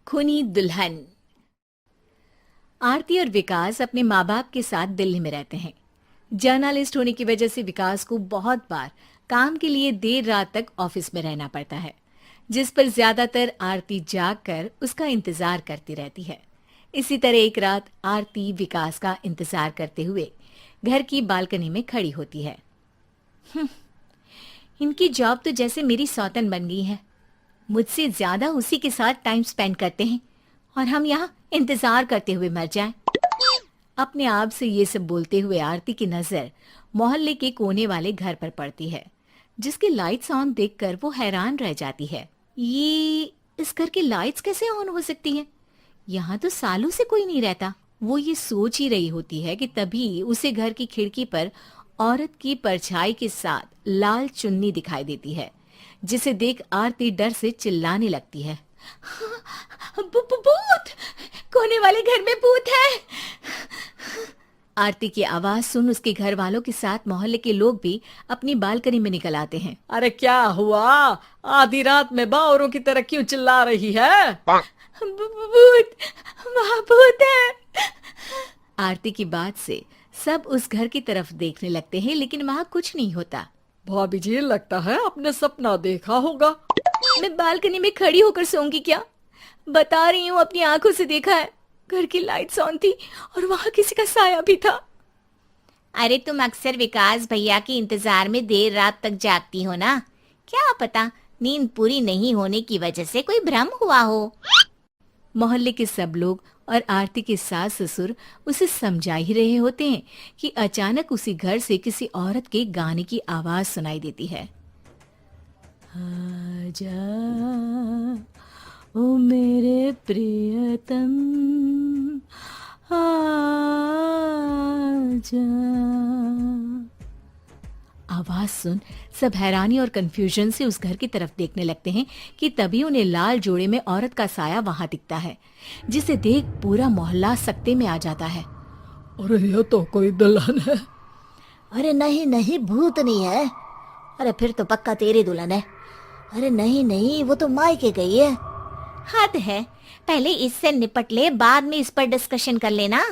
खूनी दुल्हन। आरती और विकास अपने माँ बाप के साथ दिल्ली में रहते हैं। जर्नलिस्ट होने की वजह से विकास को बहुत बार काम के लिए देर रात तक ऑफिस में रहना पड़ता है, जिस पर ज्यादातर आरती जाग कर उसका इंतजार करती रहती है। इसी तरह एक रात आरती विकास का इंतजार करते हुए घर की बालकनी में खड़ी होती है। इनकी जॉब तो जैसे मेरी सौतन बन गई है। मुझसे ज्यादा उसी के साथ टाइम स्पेंड करते हैं और हम यहाँ इंतजार करते हुए मर जाएं। अपने आप से ये सब बोलते हुए आरती की नजर मोहल्ले के कोने वाले घर पर पड़ती है, जिसके लाइट्स ऑन देखकर वो हैरान रह जाती है। ये इस घर की लाइट्स कैसे ऑन हो सकती हैं? यहाँ तो सालों से कोई नहीं रहता। वो ये सोच ही रही होती है कि तभी उसे घर की खिड़की पर औरत की परछाई के साथ लाल चुन्नी दिखाई देती है, जिसे देख आरती डर से चिल्लाने लगती है। भूत! कोने वाले घर में भूत है! आरती की आवाज सुन उसके घर वालों के साथ मोहल्ले के लोग भी अपनी बालकनी में निकल आते हैं। अरे क्या हुआ? आधी रात में बावरों की तरह क्यों चिल्ला रही है? भूत! वहाँ भूत है! आरती की बात से सब उस घर की तरफ देखने लगते हैं, लेकिन वहाँ कुछ नहीं होता। भाभी जी, लगता है आपने सपना देखा होगा। मैं बालकनी में खड़ी होकर सोऊंगी क्या? बता रही हूँ, अपनी आंखों से देखा है। घर की लाइट्स ऑन थी और वहां किसी का साया भी था। अरे तुम अक्सर विकास भैया के इंतजार में देर रात तक जागती हो ना, क्या पता नींद पूरी नहीं होने की वजह से कोई भ्रम हुआ हो। मोहल्ले के सब लोग और आरती के सास ससुर उसे समझा ही रहे होते हैं कि अचानक उसी घर से किसी औरत के गाने की आवाज सुनाई देती है। आजा ओ मेरे प्रियतम आजा। आवाज सुन सब हैरानी और कंफ्यूजन से उस घर की तरफ देखने लगते हैं कि तभी उन्हें लाल जोड़े में औरत का साया वहां दिखता है, जिसे देख पूरा मोहल्ला सकते में आ जाता है। अरे ये तो कोई दुल्हन है। अरे नहीं नहीं, भूत नहीं है। अरे फिर तो पक्का तेरी दुल्हन है। अरे नहीं नहीं, वो तो मायके गई है। हद है, पहले इससे निपट ले, बाद में इस पर डिस्कशन कर लेना।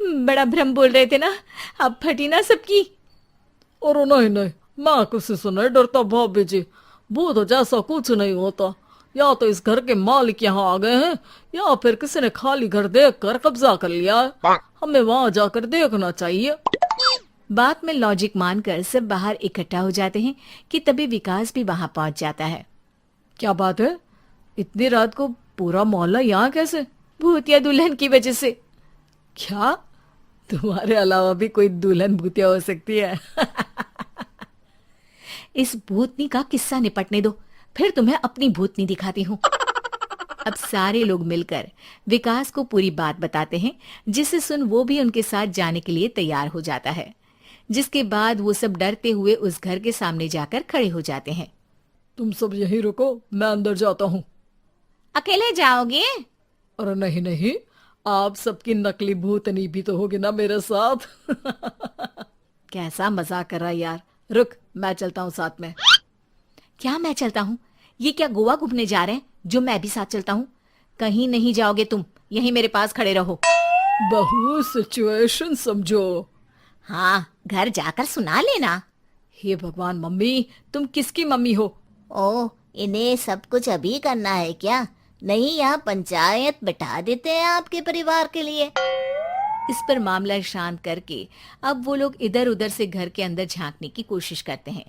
बड़ा भ्रम बोल रहे थे ना, अब फटी ना सबकी। और नहीं नहीं, मैं किसी से नहीं डरता भाभी जी। भूत जैसा कुछ नहीं होता। या तो इस घर के मालिक यहाँ आ गए हैं, या फिर किसी ने खाली घर देख कर कब्जा कर लिया है। हमें वहां जाकर देखना चाहिए। बात में लॉजिक मानकर सब बाहर इकट्ठा हो जाते हैं कि तभी विकास भी वहां पहुंच जाता है। क्या बात है? इतनी रात को पूरा मोहल्ला यहाँ कैसे? भूतिया दुल्हन की वजह से। क्या तुम्हारे अलावा भी कोई दुल्हन भूतिया हो सकती है? इस भूतनी का किस्सा निपटने दो, फिर तुम्हें अपनी भूतनी दिखाती हूँ। अब सारे लोग मिलकर विकास को पूरी बात बताते हैं, जिसे सुन वो भी उनके साथ जाने के लिए तैयार हो जाता है। जिसके बाद वो सब डरते हुए उस घर के सामने जाकर खड़े हो जाते हैं। तुम सब यहीं रुको, मैं अंदर जाता हूँ। अकेले जाओगे? अरे नहीं नहीं, आप सबकी नकली भूतनी भी तो होगी ना मेरे साथ। कैसा मजाक कर रहा है यार। रुक, मैं चलता हूँ साथ में। क्या मैं चलता हूँ? ये क्या गोवा घूमने जा रहे हैं जो मैं भी साथ चलता हूँ? कहीं नहीं जाओगे तुम, यहीं मेरे पास खड़े रहो। बहू, सिचुएशन समझो। हाँ, घर जाकर सुना लेना। हे भगवान, मम्मी तुम किसकी मम्मी हो? ओ, इन्हें सब कुछ अभी करना है क्या? नहीं, यहाँ पंचायत बैठा देते हैं आपके परिवार के लिए। इस पर मामला शांत करके अब वो लोग इधर उधर से घर के अंदर झांकने की कोशिश करते हैं।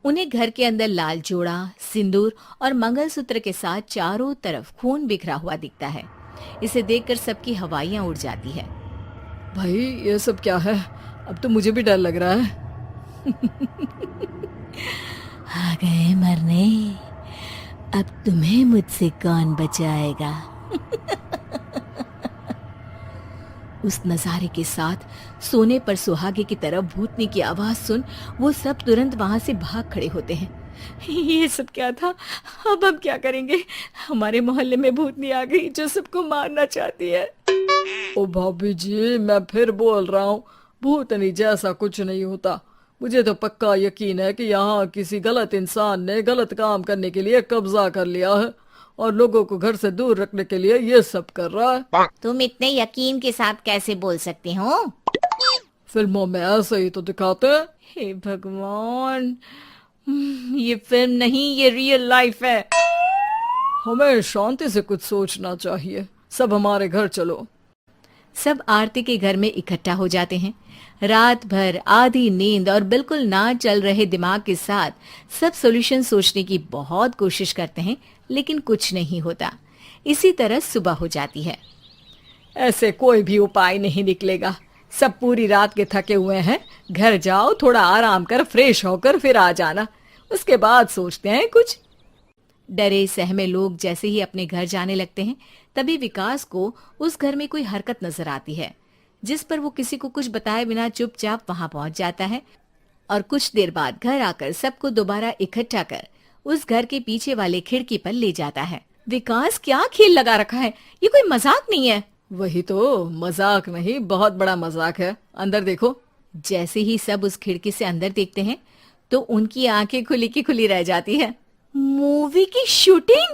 उन्हें घर के अंदर लाल जोड़ा, सिंदूर और मंगलसूत्र के साथ चारों तरफ खून बिखरा हुआ दिखता है। इसे देखकर सबकी हवाइयां उड़ जाती है। भाई ये सब क्या है? अब तो मुझे भी डर लग रहा है। आ गए मरने, अब तुम्हें मुझसे कौन बचाएगा? उस नजारे के साथ सोने पर सुहागे की तरह भूतनी की आवाज सुन वो सब तुरंत वहां से भाग खड़े होते हैं। ये सब क्या था? अब हम क्या करेंगे? हमारे मोहल्ले में भूतनी आ गई जो सबको मारना चाहती है। ओ भाभी जी, मैं फिर बोल रहा हूँ, भूतनी जैसा कुछ नहीं होता। मुझे तो पक्का यकीन है कि यहाँ किसी गलत इंसान ने गलत काम करने के लिए कब्जा कर लिया है और लोगों को घर से दूर रखने के लिए ये सब कर रहा है। तुम इतने यकीन के साथ कैसे बोल सकते हो? फिल्मों में ऐसे ही तो दिखाते हैं। हे भगवान, ये फिल्म नहीं, ये रियल लाइफ है। हमें शांति से कुछ सोचना चाहिए। सब हमारे घर चलो। सब आरती के घर में इकट्ठा हो जाते हैं। रात भर आधी नींद और बिल्कुल ना चल रहे दिमाग के साथ सब सॉल्यूशन सोचने की बहुत कोशिश करते हैं, लेकिन कुछ नहीं होता। इसी तरह सुबह हो जाती है। ऐसे कोई भी उपाय नहीं निकलेगा। सब पूरी रात के थके हुए हैं। घर जाओ, थोड़ा आराम कर, फ्रेश होकर फिर आ जाना, उसके बाद सोचते हैं कुछ। डरे सहमे लोग जैसे ही अपने घर जाने लगते हैं, तभी विकास को उस घर में कोई हरकत नजर आती है, जिस पर वो किसी को कुछ बताए बिना चुपचाप वहां पहुंच जाता है और कुछ देर बाद घर आकर सबको दोबारा इकट्ठा कर उस घर के पीछे वाले खिड़की पर ले जाता है। विकास, क्या खेल लगा रखा है? ये कोई मजाक नहीं है। वही तो, मजाक नहीं, बहुत बड़ा मजाक है। अंदर देखो। जैसे ही सब उस खिड़की से अंदर देखते हैं तो उनकी आंखें खुली की खुली रह जाती है। मूवी की शूटिंग!